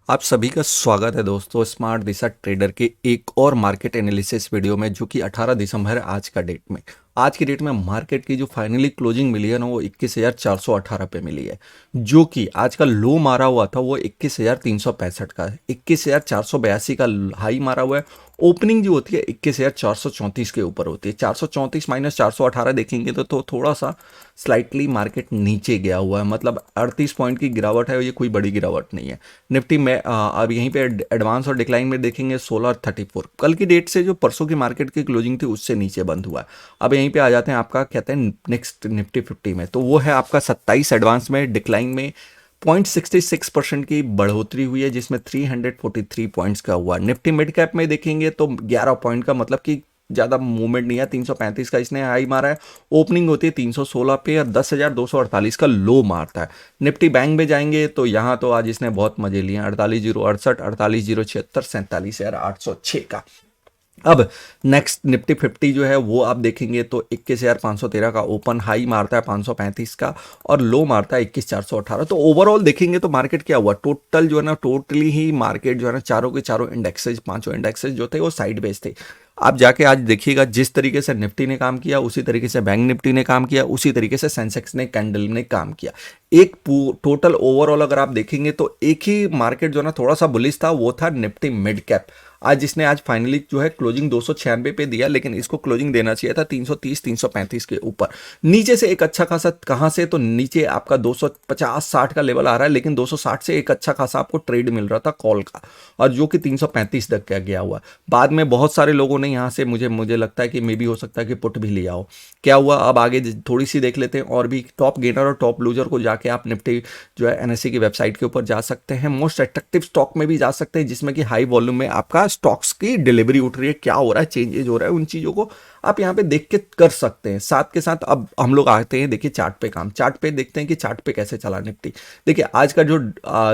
आप सभी का स्वागत है दोस्तों स्मार्ट दिशा ट्रेडर के एक और मार्केट एनालिसिस वीडियो में, जो कि 18 दिसंबर है आज का डेट में। आज की डेट में मार्केट की जो फाइनली क्लोजिंग मिली है ना, वो 21,418 पे मिली है। जो कि आज का लो मारा हुआ था वो 21,365 का है। 21,482 का हाई मारा हुआ है। ओपनिंग जो होती है 21,434 के ऊपर होती है। 434 माइनस 418 देखेंगे तो थोड़ा सा स्लाइटली मार्केट नीचे गया हुआ है, मतलब 38 पॉइंट की गिरावट है। ये कोई बड़ी गिरावट नहीं है। निफ्टी में अब यहीं पे एडवांस और डिक्लाइन में देखेंगे 16 और 34। कल की डेट से जो परसों की मार्केट की क्लोजिंग थी उससे नीचे बंद हुआ है। अब यहीं पे आ जाते हैं आपका कहते हैं नेक्स्ट निफ्टी 50 में, तो वो है आपका 27 एडवांस में, डिक्लाइन में 0.66% की बढ़ोतरी हुई है, जिसमें 343 पॉइंट्स का हुआ। निफ्टी मिड कैप में देखेंगे तो 11 पॉइंट का, मतलब कि ज़्यादा मूवमेंट नहीं है। 335 का इसने हाई मारा है। ओपनिंग होती है 316 पे और 10,248 का लो मारता है। निफ्टी बैंक में जाएंगे तो यहाँ तो आज इसने बहुत मजे लिए। 48,068, 48,076, 47,806 का। अब नेक्स्ट निफ्टी 50 जो है वो आप देखेंगे तो 21,513 का ओपन, हाई मारता है 535 का और लो मारता है 21,418। तो ओवरऑल देखेंगे तो मार्केट क्या हुआ, टोटल जो है ना, टोटली ही मार्केट जो है ना, चारों के चारों इंडेक्सेज, पांचों इंडेक्सेज जो थे वो साइड बेस थे। आप जाके आज देखिएगा, जिस तरीके से निफ्टी ने काम किया उसी तरीके से बैंक निफ्टी ने काम किया, उसी तरीके से सेंसेक्स ने, कैंडल ने काम किया। एक टोटल ओवरऑल अगर आप देखेंगे तो एक ही मार्केट जो है ना थोड़ा सा बुलिश था, वो था निफ्टी मिड कैप। आज इसने आज फाइनली जो है क्लोजिंग 296 पे दिया, लेकिन इसको क्लोजिंग देना चाहिए था 330 335 के ऊपर। नीचे से एक अच्छा खासा, कहां से, तो नीचे आपका 250-60 का लेवल आ रहा है, लेकिन 260 से एक अच्छा खासा आपको ट्रेड मिल रहा था कॉल का, और जो कि 335 तक क्या गया हुआ। बाद में बहुत सारे लोगों ने यहां से मुझे लगता है कि मे भी हो सकता है कि पुट भी लिया हो। क्या हुआ, अब आगे थोड़ी सी देख लेते हैं। और भी टॉप गेनर और टॉप लूजर को जाके आप निफ्टी जो है एनएससी की वेबसाइट के ऊपर जा सकते हैं। मोस्ट अट्रैक्टिव स्टॉक में भी जा सकते हैं, जिसमें कि हाई वॉल्यूम में आपका स्टॉक्स की डिलीवरी उठ रही है, क्या हो रहा है, चेंजेज हो रहा है, उन चीजों को आप यहाँ पे देख के कर सकते हैं। साथ के साथ अब हम लोग आते हैं, देखिए चार्ट पे काम। चार्ट पे देखते हैं कि चार्ट पे कैसे चला निफ्टी। देखिए आज का जो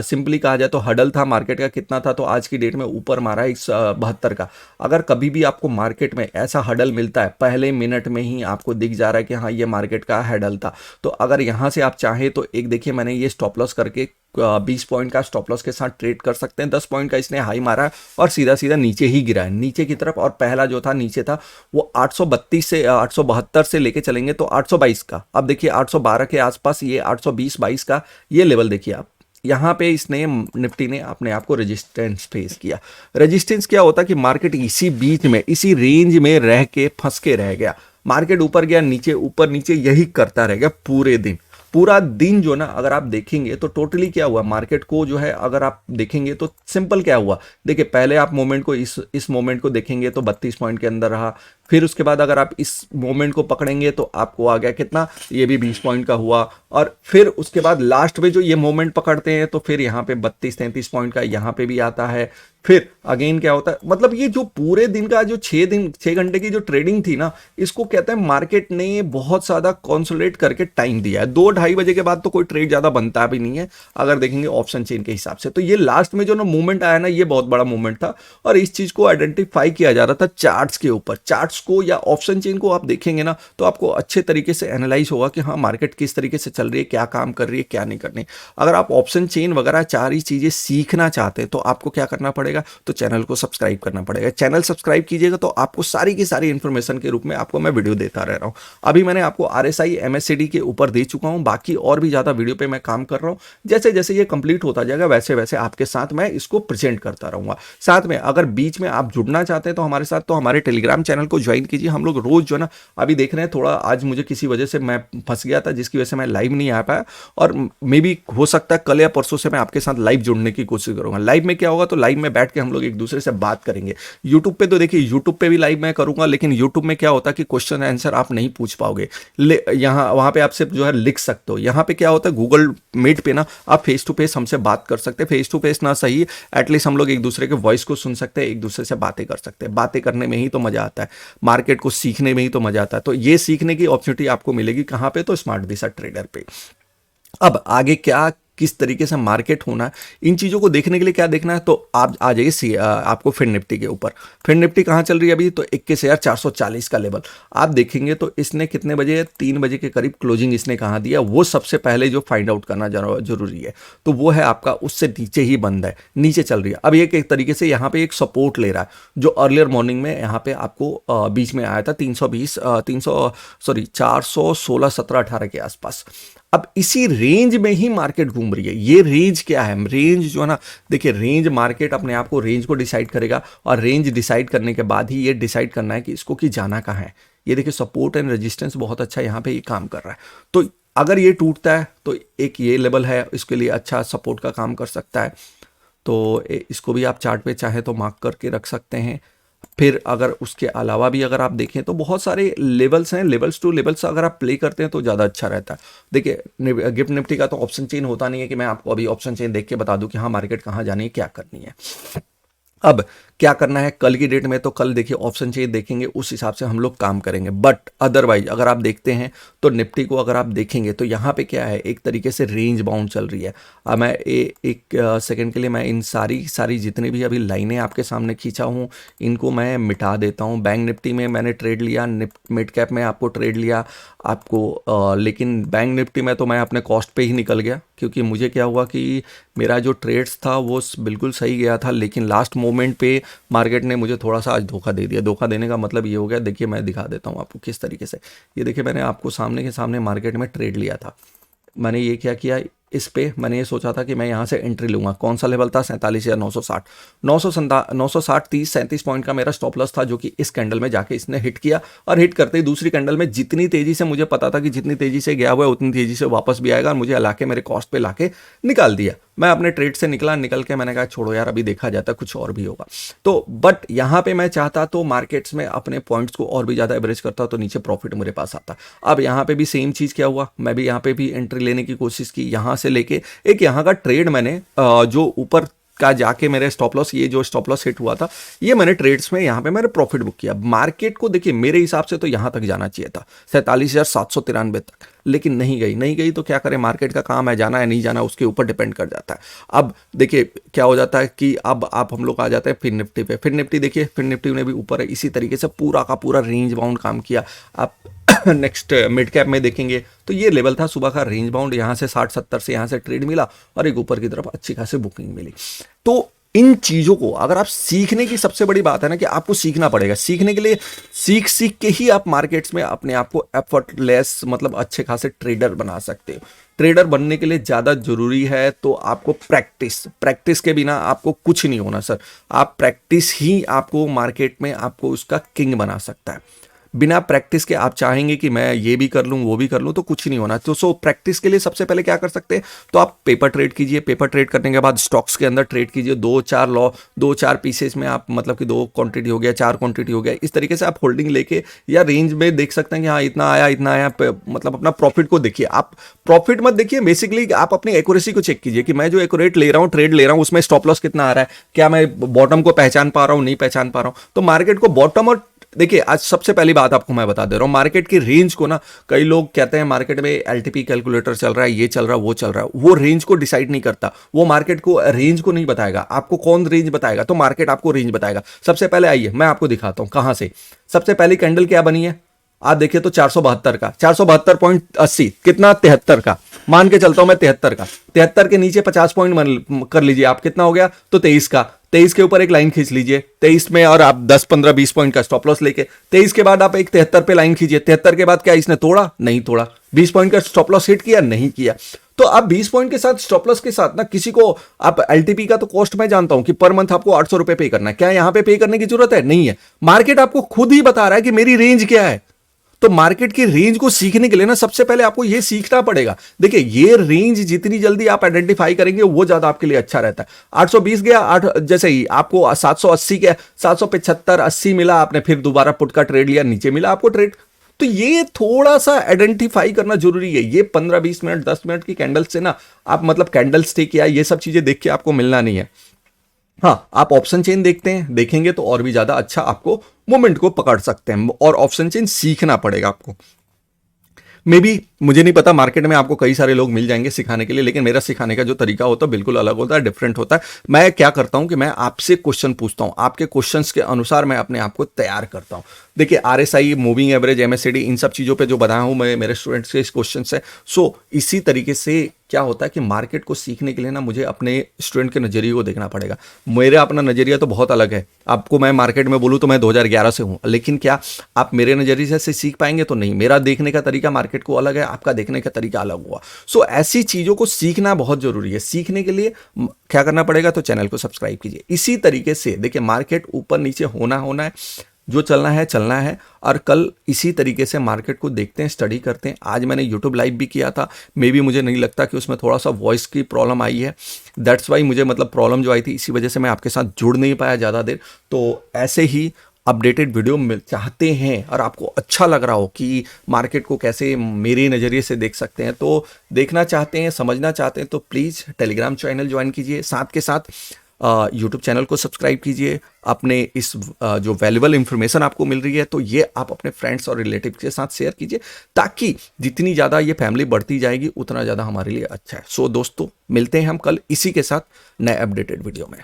सिंपली कहा जाए तो हडल था मार्केट का, कितना था, तो आज की डेट में ऊपर मारा है 172 का। अगर कभी भी आपको मार्केट में ऐसा हडल मिलता है, पहले मिनट में ही आपको दिख जा रहा है कि हाँ ये मार्केट का हडल था, तो अगर यहाँ से आप चाहें तो एक देखिए, मैंने ये स्टॉप लॉस करके 20 पॉइंट का स्टॉप लॉस के साथ ट्रेड कर सकते हैं। 10 पॉइंट का इसने हाई मारा और सीधा सीधा नीचे ही गिरा है, नीचे की तरफ। और पहला जो था नीचे था वो 832 से 872 से लेके चलेंगे तो 822 का। अब देखिए 812 के आसपास, ये 820-22 का ये लेवल देखिए आप। यहाँ पे इसने, निफ्टी ने अपने आप को रेजिस्टेंस फेस किया। रेजिस्टेंस क्या होता है कि मार्केट इसी बीच में, इसी रेंज में रह के फंस के रह गया। मार्केट ऊपर गया, नीचे, ऊपर नीचे, यही करता रह गया पूरे दिन। पूरा दिन जो ना अगर आप देखेंगे तो टोटली क्या हुआ मार्केट को जो है, अगर आप देखेंगे तो सिंपल क्या हुआ। देखिए पहले आप मोमेंट को, इस मोमेंट को देखेंगे तो 32 पॉइंट के अंदर रहा। फिर उसके बाद अगर आप इस मोमेंट को पकड़ेंगे तो आपको आ गया कितना, ये भी 20 पॉइंट का हुआ। और फिर उसके बाद लास्ट में जो ये मोमेंट पकड़ते हैं तो फिर यहाँ पे 32-33 पॉइंट का यहाँ पे भी आता है। फिर अगेन क्या होता है, मतलब ये जो पूरे दिन का जो 6 घंटे की जो ट्रेडिंग थी ना, इसको कहते हैं मार्केट ने बहुत ज्यादा कॉन्सोलेट करके टाइम दिया है। 2-2:30 बजे के बाद तो कोई ट्रेड ज्यादा बनता भी नहीं है अगर देखेंगे ऑप्शन चेन के हिसाब से। तो ये लास्ट में जो ना मूवमेंट आया ना, ये बहुत बड़ा मूवमेंट था, और इस चीज को आइडेंटिफाई किया जा रहा था चार्ट्स के ऊपर। चार्ट्स को या ऑप्शन चेन को आप देखेंगे ना तो आपको अच्छे तरीके से एनालाइज होगा कि हाँ मार्केट किस तरीके से चल रही है, क्या काम कर रही है, क्या नहीं करनी। अगर आप ऑप्शन चेन वगैरह सारी चीजें सीखना चाहते हैं तो आपको क्या करना पड़ेगा, तो चैनल को सब्सक्राइब करना पड़ेगा। चैनल सब्सक्राइब कीजिएगा तो आपको सारी की सारी इंफॉर्मेशन के रूप में आपको मैं वीडियो देता रह रहा हूं। अभी मैंने आपको आरएसआई एमएससीडी के ऊपर दे चुका हूं, बाकी और भी ज्यादा वीडियो पे मैं काम कर रहा हूं। जैसे जैसे ये कंप्लीट होता जाएगा वैसे वैसे आपके साथ मैं इसको प्रेजेंट करता रहूंगा। साथ में अगर बीच में आप जुड़ना चाहते हैं तो हमारे साथ, तो हमारे टेलीग्राम चैनल को ज्वाइन कीजिए। हम लोग रोज जो है ना, अभी देख रहे हैं थोड़ा, आज मुझे किसी वजह से मैं फंस गया था जिसकी वजह से मैं लाइव नहीं आ पाया, और मे भी हो सकता है कल या परसों से मैं आपके साथ लाइव जुड़ने की कोशिश करूंगा। लाइव में क्या होगा, तो लाइव में बैठ के हम लोग एक दूसरे से बात करेंगे। यूट्यूब पे तो देखिए, यूट्यूब पे भी लाइव मैं करूंगा, लेकिन यूट्यूब में क्या होता है कि क्वेश्चन आंसर आप नहीं पूछ पाओगे। यहाँ वहां पे आपसे जो है लिख सकते हो। यहाँ पे क्या होता है, गूगल मीट पे ना आप फेस टू फेस हमसे बात कर सकते हैं। फेस टू फेस ना सही, एटलीस्ट हम लोग एक दूसरे के वॉइस को सुन सकते हैं, एक दूसरे से बातें कर सकते हैं। बातें करने में ही तो मजा आता है, मार्केट को सीखने में ही तो मजा आता है। तो ये सीखने की अपॉर्चुनिटी आपको मिलेगी कहां पे, तो स्मार्ट दिशा ट्रेडर पे। अब आगे क्या किस तरीके से मार्केट होना है, इन चीज़ों को देखने के लिए क्या देखना है, तो आप आ जाइए आपको फिन निफ्टी के ऊपर। फिन निफ्टी कहाँ चल रही है अभी, तो 21,440 का लेवल आप देखेंगे तो इसने कितने बजे, 3 बजे के करीब क्लोजिंग इसने कहाँ दिया, वो सबसे पहले जो फाइंड आउट करना जरूरी है, तो वो है आपका उससे नीचे ही बंद है, नीचे चल रही है। अब ये एक तरीके से यहाँ पे एक सपोर्ट ले रहा है, जो अर्लियर मॉर्निंग में यहाँ पे आपको बीच में आया था 320 416 17 18 के आसपास। अब इसी रेंज में ही मार्केट घूम रही है। ये रेंज क्या है, रेंज जो है ना, देखिए रेंज मार्केट अपने आप को रेंज को डिसाइड करेगा, और रेंज डिसाइड करने के बाद ही ये डिसाइड करना है कि इसको कि जाना कहाँ है। ये देखिए सपोर्ट एंड रेजिस्टेंस बहुत अच्छा यहाँ पे ये काम कर रहा है। तो अगर ये टूटता है तो एक ये लेवल है, इसके लिए अच्छा सपोर्ट का काम कर सकता है, तो इसको भी आप चार्ट पे चाहे तो मार्क करके रख सकते हैं। फिर अगर उसके अलावा भी अगर आप देखें तो बहुत सारे लेवल्स हैं, लेवल्स टू लेवल्स अगर आप प्ले करते हैं तो ज़्यादा अच्छा रहता है। देखिए गिफ्ट निफ्टी का तो ऑप्शन चेन होता नहीं है कि मैं आपको अभी ऑप्शन चेन देख के बता दूं कि हाँ मार्केट कहाँ जानी है, क्या करनी है। अब क्या करना है कल की डेट में, तो कल देखिए ऑप्शन चाहिए देखेंगे, उस हिसाब से हम लोग काम करेंगे। बट अदरवाइज अगर आप देखते हैं तो निफ्टी को अगर आप देखेंगे तो यहाँ पे क्या है, एक तरीके से रेंज बाउंड चल रही है। अब मैं एक सेकंड के लिए मैं इन सारी जितनी भी अभी लाइनें आपके सामने खींचा हूँ इनको मैं मिटा देता हूँ। बैंक निफ्टी में मैंने ट्रेड लिया, मिड कैप में आपको ट्रेड लिया आपको, लेकिन बैंक निफ्टी में तो मैं अपने कॉस्ट पे ही निकल गया, क्योंकि मुझे क्या हुआ कि मेरा जो ट्रेड्स था वो बिल्कुल सही गया था, लेकिन लास्ट मोमेंट पे मार्केट ने मुझे थोड़ा सा आज धोखा दे दिया। धोखा देने का मतलब ये हो गया, देखिए मैं दिखा देता हूँ आपको किस तरीके से। ये देखिए मैंने आपको सामने के सामने मार्केट में ट्रेड लिया था। मैंने ये क्या किया, इस पे मैंने ये सोचा था कि मैं यहाँ से एंट्री लूँगा। कौन सा लेवल था, 47,960 960 30 37 पॉइंट का मेरा स्टॉप लॉस था, जो कि इस कैंडल में जाके इसने हिट किया, और हिट करते ही दूसरी कैंडल में जितनी तेजी से मुझे पता था कि जितनी तेजी से गया हुआ है उतनी तेजी से वापस भी आएगा, और मुझे लाके मेरे कॉस्ट पे लाके निकाल दिया। मैं अपने ट्रेड से निकल के मैंने कहा छोड़ो यार, अभी देखा जाता कुछ और भी होगा। तो बट यहाँ पे मैं चाहता तो मार्केट्स में अपने पॉइंट्स को और भी ज़्यादा एवरेज करता तो नीचे प्रॉफिट मेरे पास आता। अब यहाँ पे भी सेम चीज़ क्या हुआ, मैं भी यहाँ पे भी एंट्री लेने की कोशिश की, यहाँ से लेके एक यहाँ का ट्रेड मैंने जो ऊपर का जाके मेरे स्टॉप लॉस, ये जो स्टॉप लॉस हिट हुआ था, ये मैंने ट्रेड्स में यहाँ पे मैंने प्रॉफिट बुक किया। मार्केट को देखिए मेरे हिसाब से तो यहाँ तक जाना चाहिए था 47,793 तक, लेकिन नहीं गई तो क्या करें, मार्केट का काम है, जाना है नहीं जाना उसके ऊपर डिपेंड कर जाता है। अब देखिए क्या हो जाता है कि अब आप हम लोग आ जाते हैं फिन निफ्टी पे। फिन निफ्टी देखिए, फिन निफ्टी ने भी ऊपर इसी तरीके से पूरा का पूरा रेंज बाउंड काम किया। आप नेक्स्ट मिड कैप में देखेंगे तो ये लेवल था सुबह का रेंज बाउंड, यहाँ से 60-70 से यहाँ से ट्रेड मिला, और एक ऊपर की तरफ अच्छी खासी बुकिंग मिली। तो इन चीजों को अगर आप सीखने की, सबसे बड़ी बात है ना कि आपको सीखना पड़ेगा। सीखने के लिए सीख के ही आप मार्केट्स में अपने आप को एफर्टलेस मतलब अच्छे खासे ट्रेडर बना सकते हो। ट्रेडर बनने के लिए ज़्यादा जरूरी है तो आपको प्रैक्टिस के बिना आपको कुछ नहीं होना सर। आप प्रैक्टिस ही आपको मार्केट में आपको उसका किंग बना सकता है। बिना प्रैक्टिस के आप चाहेंगे कि मैं ये भी कर लूँ वो भी कर लूँ तो कुछ नहीं होना। तो सो प्रैक्टिस के लिए सबसे पहले क्या कर सकते हैं, तो आप पेपर ट्रेड कीजिए। पेपर ट्रेड करने के बाद स्टॉक्स के अंदर ट्रेड कीजिए। 2-4 पीसेस में आप मतलब कि 2 क्वांटिटी हो गया, 4 क्वांटिटी हो गया, इस तरीके से आप होल्डिंग लेके या रेंज में देख सकते हैं कि हाँ इतना आया, मतलब अपना प्रॉफिट को देखिए। आप प्रॉफिट मत देखिए, बेसिकली आप अपनी एक्यूरेसी को चेक कीजिए कि मैं जो एक्यूरेट ले रहा हूँ, ट्रेड ले रहा हूँ, उसमें स्टॉप लॉस कितना आ रहा है, क्या मैं बॉटम को पहचान पा रहा हूँ, नहीं पहचान पा रहा हूँ। तो मार्केट को बॉटम, और देखिए आज सबसे पहली बात आपको मैं बता दे रहा हूं, मार्केट की रेंज को ना, कई लोग कहते हैं मार्केट में एलटीपी कैलकुलेटर चल रहा है, ये चल रहा है, वो चल रहा है, वो रेंज को डिसाइड नहीं करता। वो मार्केट को रेंज को नहीं बताएगा। आपको कौन रेंज बताएगा, तो मार्केट आपको रेंज बताएगा। सबसे पहले आइए मैं आपको दिखाता हूं कहां से। सबसे पहली कैंडल क्या बनी है, आप देखिए तो 472 का, 472.80 कितना, 73 का, मान के चलता हूं मैं 73 का। 73 के नीचे 50 पॉइंट कर लीजिए आप, कितना हो गया, तो 23 का। 23 के ऊपर एक लाइन खींच लीजिए 23 में, और आप 10-15-20 पॉइंट का स्टॉप लॉस लेके 23 के बाद आप एक 73 पे लाइन खींचिए। 73 के बाद क्या इसने तोड़ा, नहीं तोड़ा। 20 पॉइंट का स्टॉप लॉस हिट किया, नहीं किया। तो आप 20 पॉइंट के साथ स्टॉप लॉस के साथ ना, किसी को आप एलटीपी का तो कॉस्ट मैं जानता हूं कि पर मंथ आपको 800 रुपए पे करना है, क्या यहां पे पे करने की जरूरत है, नहीं है। मार्केट आपको खुद ही बता रहा है कि मेरी रेंज क्या है। तो मार्केट की रेंज को सीखने के लिए ना सबसे पहले आपको यह सीखना पड़ेगा। देखिए ये रेंज जितनी जल्दी आप आइडेंटिफाई करेंगे वो ज्यादा आपके लिए अच्छा रहता है। 820 गया, 8 जैसे ही आपको 780 के 775 80 मिला, आपने फिर दोबारा पुट का ट्रेड लिया, नीचे मिला आपको ट्रेड। तो ये थोड़ा सा आइडेंटिफाई करना जरूरी है। ये 15-20 मिनट 10 मिनट की कैंडल से ना आप मतलब कैंडल स्टिक या ये सब चीजें देख के आपको मिलना नहीं है। हाँ, आप ऑप्शन चेन देखेंगे तो और भी ज्यादा अच्छा आपको मोमेंट को पकड़ सकते हैं, और ऑप्शन चेन सीखना पड़ेगा आपको। मे बी मुझे नहीं पता, मार्केट में आपको कई सारे लोग मिल जाएंगे सिखाने के लिए, लेकिन मेरा सिखाने का जो तरीका होता है बिल्कुल अलग होता है, डिफरेंट होता है। मैं क्या करता हूं कि मैं आपसे क्वेश्चन पूछता हूं, आपके क्वेश्चंस के अनुसार मैं अपने आप को तैयार करता हूं। देखिए आरएसआई, मूविंग एवरेज, एमएससीडी, इन सब चीज़ों पे जो बताया हूं मैं, मेरे स्टूडेंट्स के क्वेश्चन है। सो इसी तरीके से क्या होता है कि मार्केट को सीखने के लिए ना मुझे अपने स्टूडेंट के नज़रिए को देखना पड़ेगा। मेरा अपना नज़रिया तो बहुत अलग है, आपको मैं मार्केट में बोलूँ तो मैं 2011 से हूँ, लेकिन क्या आप मेरे नज़रिए से सीख पाएंगे? तो नहीं। मेरा देखने का तरीका मार्केट को अलग है, आपका देखने का तरीका अलग हुआ। सो ऐसी चीज़ों को सीखना बहुत ज़रूरी है। सीखने के लिए क्या करना पड़ेगा? तो चैनल को सब्सक्राइब कीजिए। इसी तरीके से देखिए मार्केट ऊपर नीचे होना है, जो चलना है। और कल इसी तरीके से मार्केट को देखते हैं, स्टडी करते हैं। आज मैंने यूट्यूब लाइव भी किया था, मे बी मुझे नहीं लगता कि उसमें थोड़ा सा वॉइस की प्रॉब्लम आई है, दैट्स वाई मुझे मतलब प्रॉब्लम जो आई थी, इसी वजह से मैं आपके साथ जुड़ नहीं पाया ज़्यादा देर। तो ऐसे ही अपडेटेड वीडियो मिल चाहते हैं और आपको अच्छा लग रहा हो कि मार्केट को कैसे मेरे नज़रिए से देख सकते हैं, तो देखना चाहते हैं, समझना चाहते हैं, तो प्लीज़ टेलीग्राम चैनल ज्वाइन कीजिए। साथ के साथ यूट्यूब चैनल को सब्सक्राइब कीजिए। अपने इस जो वैल्यूबल इंफॉर्मेशन आपको मिल रही है, तो ये आप अपने फ्रेंड्स और रिलेटिव के साथ शेयर कीजिए, ताकि जितनी ज़्यादा ये फैमिली बढ़ती जाएगी उतना ज़्यादा हमारे लिए अच्छा है। सो दोस्तों, मिलते हैं हम कल इसी के साथ नए अपडेटेड वीडियो में।